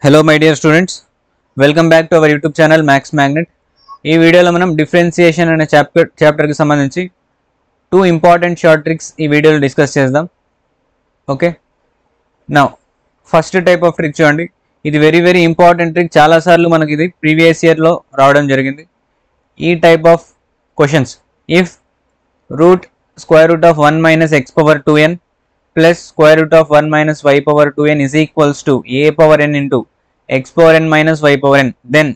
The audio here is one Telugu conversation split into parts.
Hello my dear students, welcome back to our YouTube channel Max Magnet. ఈ వీడియోలో మనం డిఫరెన్షియేషన్ అనే చాప్టర్కి సంబంధించి 2 ఇంపార్టెంట్ షార్ట్ ట్రిక్స్ ఈ వీడియోలో డిస్కస్ చేద్దాం. Okay, now first type of trick చూడండి. ఇది వెరీ ఇంపార్టెంట్ ట్రిక్. చాలాసార్లు మనకి ఇది ప్రీవియస్ ఇయర్లో రావడం జరిగింది. ఈ type of questions, if square root of 1 minus x power 2n plus square root of 1 minus y power 2n is equals to a power n into x power n minus y power n, then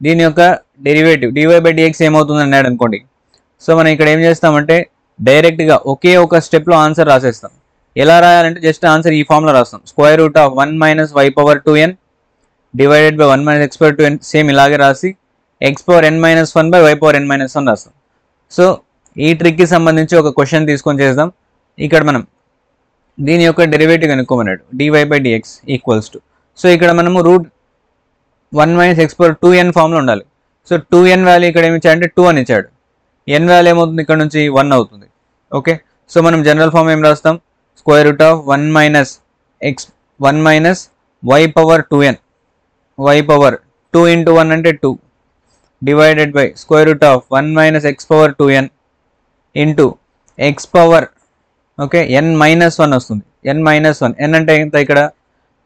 దీని యొక్క డెరివేటివ్ dy by dx ఏమవుతుంది అన్నాడు అనుకోండి. సో మనం ఇక్కడ ఏం చేస్తామంటే డైరెక్ట్గా ఒకే ఒక స్టెప్లో ఆన్సర్ రాసేస్తాం. ఎలా రాయాలంటే జస్ట్ ఆన్సర్ ఈ ఫామ్లో రాస్తాం. Square root of 1 minus y power 2n divided by 1 minus x power 2n same ఇలాగే రాసి x power n minus 1 by y power n minus 1 రాస్తాం. సో ఈ ట్రిక్కి సంబంధించి ఒక క్వశ్చన్ తీసుకొని చేద్దాం. ఇక్కడ మనం దీని యొక్క డెరివేటివ్ కనుక్కోమన్నాడు. dy by dx equals to, so ఇక్కడ మనము route 1 minus x power 2n ఫామ్లో ఉండాలి. సో 2n వాల్యూ ఇక్కడ ఏమి ఇచ్చాడంటే 2 అని ఇచ్చాడు. n వాల్యూ ఏమవుతుంది ఇక్కడ నుంచి 1 అవుతుంది. ఓకే, సో మనం జనరల్ ఫామ్ ఏం రాస్తాం? Square root of 1 minus y power 2n, y power 2 into 1 అంటే 2 divided by square root of 1 minus x power 2n into x power okay n minus 1 వస్తుంది. n minus 1, n అంటే ఎంత ఇక్కడ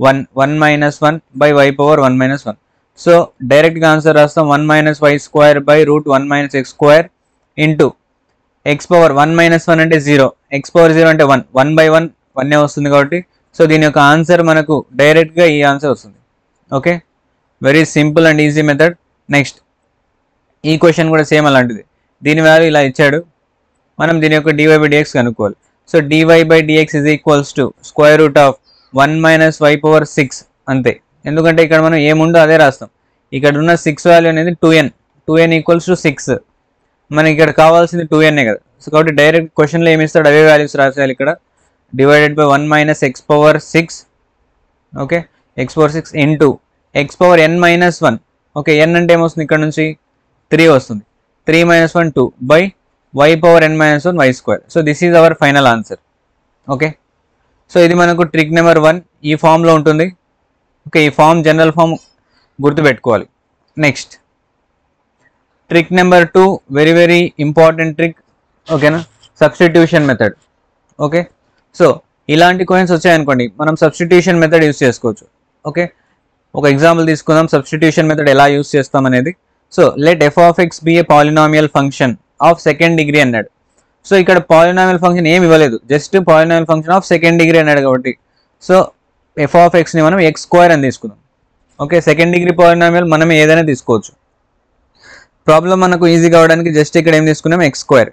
1 minus 1 by y power 1 minus 1. So డైరెక్ట్గా ఆన్సర్ రాస్తాం 1 minus y square by root 1 minus x square into x power 1 minus 1 అంటే 0, x పవర్ 0 అంటే 1, 1 by 1 1 వస్తుంది కాబట్టి సో దీని యొక్క ఆన్సర్ మనకు డైరెక్ట్గా ఈ ఆన్సర్ వస్తుంది. Okay, very simple and easy method. Next ఈ క్వశ్చన్ కూడా సేమ్ అలాంటిది. దీని వాల్యూ ఇలా ఇచ్చాడు, మనం దీని యొక్క dy by dx కనుక్కోవాలి. So dy by dx is equals to square root of 1 minus y power 6 అంతే. ఎందుకంటే ఇక్కడ మనం ఏముండో అదే రాస్తాం. ఇక్కడ ఉన్న 6 వాల్యూ అనేది 2n ఈక్వల్స్ టు 6. మనకి ఇక్కడ కావాల్సింది 2n కదా. సో కాబట్టి డైరెక్ట్ క్వశ్చన్లో ఏమి ఇస్తాడు అవే వాల్యూస్ రాసేయాలి. ఇక్కడ divided by 1 minus x power 6, okay x power 6 into x power n minus 1, okay n అంటే ఏమొస్తుంది ఇక్కడ నుంచి 3 వస్తుంది. 3 minus 1 2 by y power n minus 1 y square. So this is our final answer. Okay, so ఇది మనకు ట్రిక్ నెంబర్ 1 ఈ ఫామ్లో ఉంటుంది. ఓకే, ఈ ఫామ్ జనరల్ ఫామ్ గుర్తుపెట్టుకోవాలి. Next trick number 2 very important trick. ఓకేనా, సబ్స్టిట్యూషన్ మెథడ్. ఓకే, సో ఇలాంటి క్వశ్చన్స్ వచ్చాయనుకోండి మనం సబ్స్టిట్యూషన్ మెథడ్ యూస్ చేసుకోవచ్చు. ఓకే, ఒక ఎగ్జాంపుల్ తీసుకుందాం సబ్స్టిట్యూషన్ మెథడ్ ఎలా యూస్ చేస్తాం అనేది. So let f of x be a polynomial function of second degree అన్నాడు. సో ఇక్కడ పాలినామియల్ ఫంక్షన్ ఏమి ఇవ్వలేదు, just polynomial function of second degree అన్నాడు కాబట్టి సో ఎఫ్ ఆఫ్ ఎక్స్ని మనం x స్క్వేర్ అని తీసుకుందాం. ఓకే, సెకండ్ డిగ్రీ పాలినామియల్ మనం ఏదైనా తీసుకోవచ్చు. ప్రాబ్లం మనకు ఈజీ కావడానికి జస్ట్ ఇక్కడ ఏం తీసుకున్నాం x square.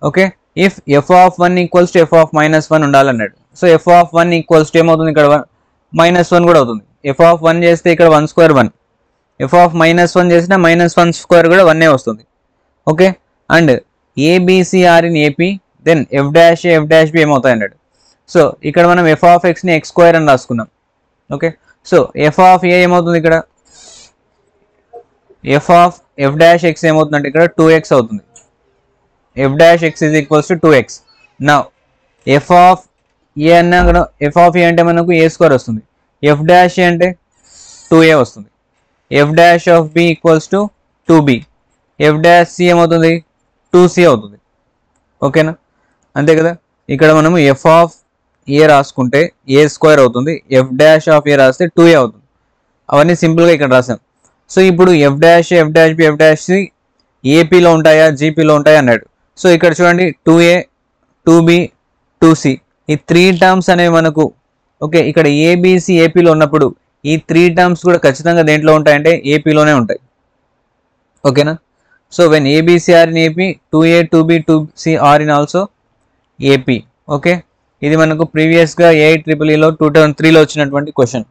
Okay, if F of 1 equals to F of -1 ఉండాలన్నాడు. So F of 1 equals to ఏమవుతుంది ఇక్కడ -1 కూడా అవుతుంది. ఎఫ్ ఆఫ్ 1 చేస్తే ఇక్కడ 1 స్క్వేర్ 1, ఎఫ్ ఆఫ్ -1 చేసినా -1 స్క్వేర్ కూడా 1 వస్తుంది. Okay, and ABC are in AP then F dash A F dash B ఏమవుతాయి అన్నాడు. సో ఇక్కడ మనం ఎఫ్ ఆఫ్ ఎక్స్ని x స్క్వేర్ అని రాసుకున్నాం. Okay, so F of A ఏమవుతుంది ఇక్కడ F of F dash X ఏమవుతుందంటే ఇక్కడ 2x అవుతుంది. F dash X is equals to 2x. నా ఎఫ్ ఆఫ్ ఏ అన్నా కూడా ఎఫ్ ఆఫ్ ఏ అంటే మనకు ఏ స్క్వేర్ వస్తుంది, ఎఫ్ డాష్ ఏ అంటే 2a వస్తుంది. F dash of B equals to 2b, F dash C ఏమవుతుంది 2c అవుతుంది. ఓకేనా, అంతే కదా. ఇక్కడ మనము ఎఫ్ ఆఫ్ ఏ రాసుకుంటే ఏ స్క్వేర్ అవుతుంది, ఎఫ్ డాష్ ఆఫ్ ఏ రాస్తే 2a అవుతుంది. అవన్నీ సింపుల్గా ఇక్కడ రాసాం. సో ఇప్పుడు F dash F dash B F dash C ఏపీలో ఉంటాయా జీపీలో ఉంటాయా అన్నాడు. సో ఇక్కడ చూడండి 2a 2b 2c ఈ 3 టర్మ్స్ అనేవి మనకు ఓకే ఇక్కడ ఏబిసి ఏపీలో ఉన్నప్పుడు ఈ 3 టర్మ్స్ కూడా ఖచ్చితంగా దేంట్లో ఉంటాయంటే ఏపీలోనే ఉంటాయి. ఓకేనా, so when ABC are in AP 2a 2b 2c are in also AP. Okay, ఇది మనకు ప్రీవియస్గా AIEEEలో 2003లో వచ్చినటువంటి క్వశ్చన్.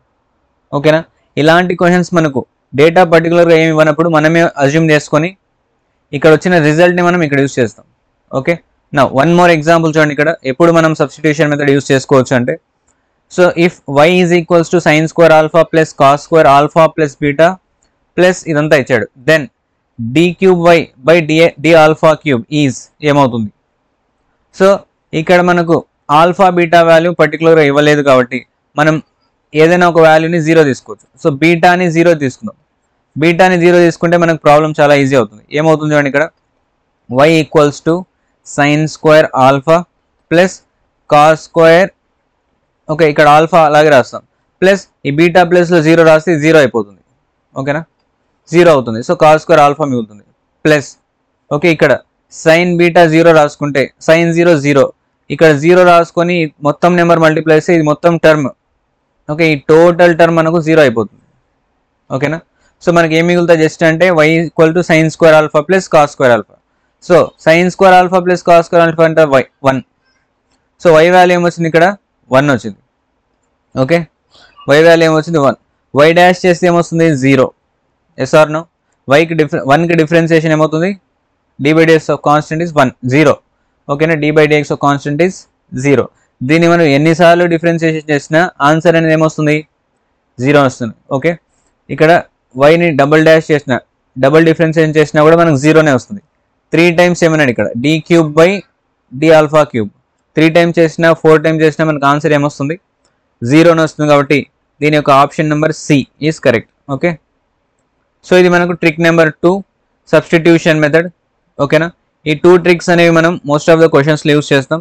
ఓకేనా, ఇలాంటి క్వశ్చన్స్ మనకు డేటా పర్టికులర్గా ఏమి ఇవ్వనప్పుడు మనమే అజ్యూమ్ చేసుకొని ఇక్కడ వచ్చిన రిజల్ట్ని మనం ఇక్కడ యూస్ చేస్తాం. ఓకే, నా వన్ మోర్ ఎగ్జాంపుల్ చూడండి. ఇక్కడ ఎప్పుడు మనం సబ్స్టిట్యూషన్ మెథడ్ యూస్ చేసుకోవచ్చు అంటే so if y is equals to sine square alpha plus cos square alpha plus beta plus ఇదంతా ఇచ్చాడు, then d cube y by D alpha cube is ఏమవుతుంది. సో ఇక్కడ మనకు ఆల్ఫా బీటా వాల్యూ పర్టికులర్గా ఇవ్వలేదు కాబట్టి మనం ఏదైనా ఒక వాల్యూని 0 తీసుకోవచ్చు. సో బీటాని 0 తీసుకుందాం. బీటాని 0 తీసుకుంటే మనకు ప్రాబ్లం చాలా ఈజీ అవుతుంది. ఏమవుతుంది చూడండి ఇక్కడ, y equals to sine square alpha plus cos square, okay ఇక్కడ ఆల్ఫా అలాగే రాస్తాం, ప్లస్ ఈ బీటా ప్లస్లో 0 రాస్తే 0 అయిపోతుంది, ఓకేనా 0 అవుతుంది. సో కాస్ స్క్వేర్ ఆల్ఫా మిగులుతుంది ప్లస్, ఓకే ఇక్కడ సైన్ బీటా 0 రాసుకుంటే సైన్ 0 0, ఇక్కడ 0 రాసుకొని మొత్తం నెంబర్ మల్టిప్లై చేస్తే ఇది మొత్తం టర్మ్, ఓకే ఈ టోటల్ టర్మ్ మనకు 0 అయిపోతుంది, ఓకేనా. సో మనకి ఏం మిగులుతుంది జస్ట్ అంటే y equal to sine square alpha plus cos square alpha. So sign square alpha plus cos square alpha అంటే y 1. సో y వాల్యూ ఏమొచ్చింది ఇక్కడ 1 వచ్చింది, ఓకే y వాల్యూ ఏమొచ్చింది 1. y డాష్ చేస్తే ఏమొస్తుంది 0, ఎస్ ఆర్ నో. వన్కి డిఫరెన్సియేషన్ ఏమవుతుంది, d by dx of constant is 1 0, ఓకేనా d by dx of constant is 0. దీన్ని మనం ఎన్నిసార్లు డిఫరెన్సియేషన్ చేసినా ఆన్సర్ అనేది ఏమొస్తుంది 0 వస్తుంది, ఓకే. ఇక్కడ వైని డబుల్ డాష్ చేసిన డబుల్ డిఫరెన్షియేషన్ చేసినా కూడా మనకు 0నే వస్తుంది. 3 టైమ్స్ ఏమన్నాడు ఇక్కడ d cube by d alpha cube, 3 times చేసినా 4 టైమ్స్ చేసినా మనకు ఆన్సర్ ఏమొస్తుంది 0నే వస్తుంది. కాబట్టి దీని యొక్క option number C is correct, okay. So ఇది మనకు ట్రిక్ నెంబర్ 2 సబ్స్టిట్యూషన్ మెథడ్, ఓకేనా. ఈ 2 ట్రిక్స్ అనేవి మనం మోస్ట్ ఆఫ్ ద క్వశ్చన్స్లో యూస్ చేస్తాం.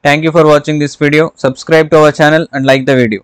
Thank you for watching this video. Subscribe to our channel and like the video.